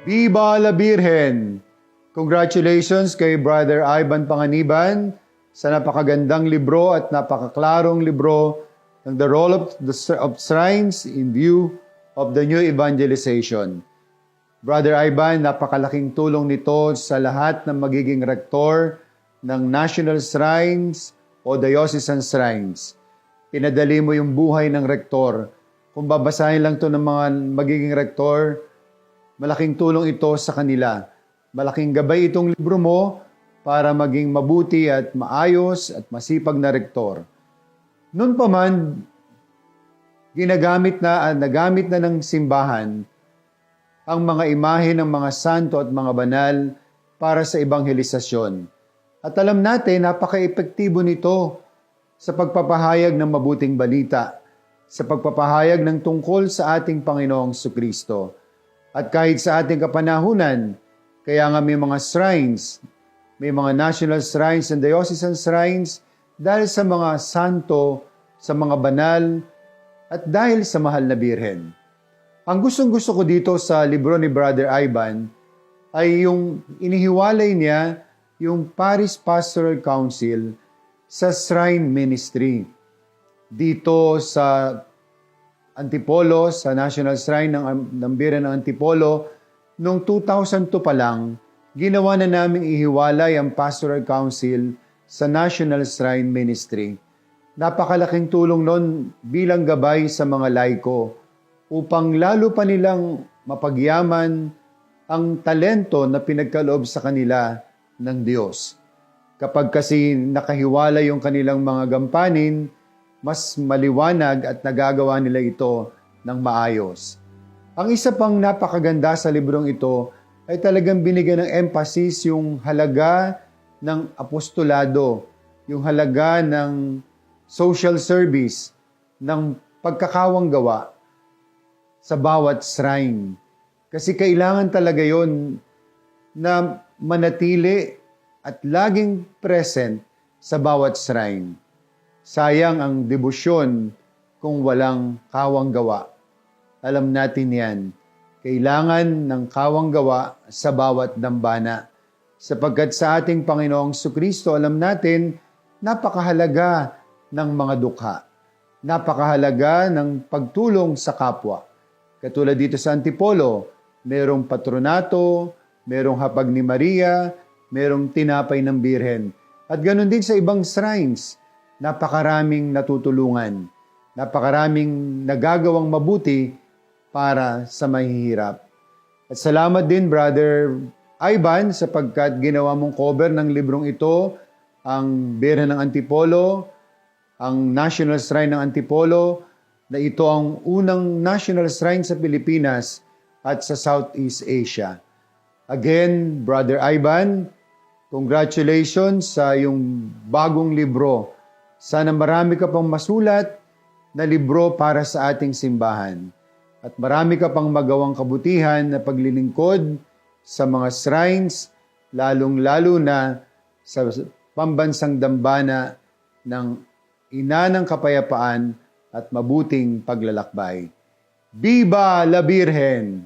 Viva la Virgen! Congratulations kay Brother Ivan Panganiban sa napakagandang libro at napakaklarong libro ng The Role of Shrines in View of the New Evangelization. Brother Ivan, napakalaking tulong nito sa lahat ng magiging rektor ng National Shrines o Diocesan Shrines. Pinadali mo yung buhay ng rektor. Kung babasahin lang to ng mga magiging rektor, malaking tulong ito sa kanila. Malaking gabay itong libro mo para maging mabuti at maayos at masipag na rektor. Noon pa man, nagamit na ng simbahan ang mga imahe ng mga santo at mga banal para sa ebanghelisasyon. At alam natin, napaka-epektibo nito sa pagpapahayag ng mabuting balita, sa pagpapahayag ng tungkol sa ating Panginoong Jesucristo. At kahit sa ating kapanahunan, kaya nga may mga shrines, may mga national shrines and diocesan shrines dahil sa mga santo, sa mga banal, at dahil sa mahal na Birhen. Ang gustong-gusto ko dito sa libro ni Brother Ivan ay yung inihiwalay niya yung Parish Pastoral Council sa Shrine Ministry. Dito sa Antipolo, sa National Shrine ng Birhen ng Antipolo, noong 2002 pa lang, ginawa na naming ihiwalay ang Pastoral Council sa National Shrine Ministry. Napakalaking tulong nun bilang gabay sa mga laiko upang lalo pa nilang mapagyaman ang talento na pinagkaloob sa kanila ng Diyos. Kapag kasi nakahiwalay yung kanilang mga gampanin, mas maliwanag at nagagawa nila ito ng maayos. Ang isa pang napakaganda sa librong ito ay talagang binigyan ng emphasis yung halaga ng apostolado, yung halaga ng social service, ng pagkakawang gawa sa bawat shrine. Kasi kailangan talaga yon na manatili at laging present sa bawat shrine. Sayang ang debosyon kung walang kawang gawa. Alam natin yan. Kailangan ng kawang gawa sa bawat dambana. Sapagkat sa ating Panginoong Jesucristo, alam natin, napakahalaga ng mga dukha. Napakahalaga ng pagtulong sa kapwa. Katulad dito sa Antipolo, merong patronato, merong hapag ni Maria, merong tinapay ng Birhen. At ganoon din sa ibang shrines, napakaraming natutulungan, napakaraming nagagawang mabuti para sa mahihirap. At salamat din, Brother Ivan, sapagkat ginawa mong cover ng librong ito, ang Birhen ng Antipolo, ang National Shrine ng Antipolo, na ito ang unang national shrine sa Pilipinas at sa Southeast Asia. Again, Brother Ivan, congratulations sa iyong bagong libro. Sana marami ka pang masulat na libro para sa ating simbahan. At marami ka pang magawang kabutihan na paglilingkod sa mga shrines, lalong-lalo na sa pambansang dambana ng Ina ng Kapayapaan at mabuting paglalakbay. Viva la Virgen!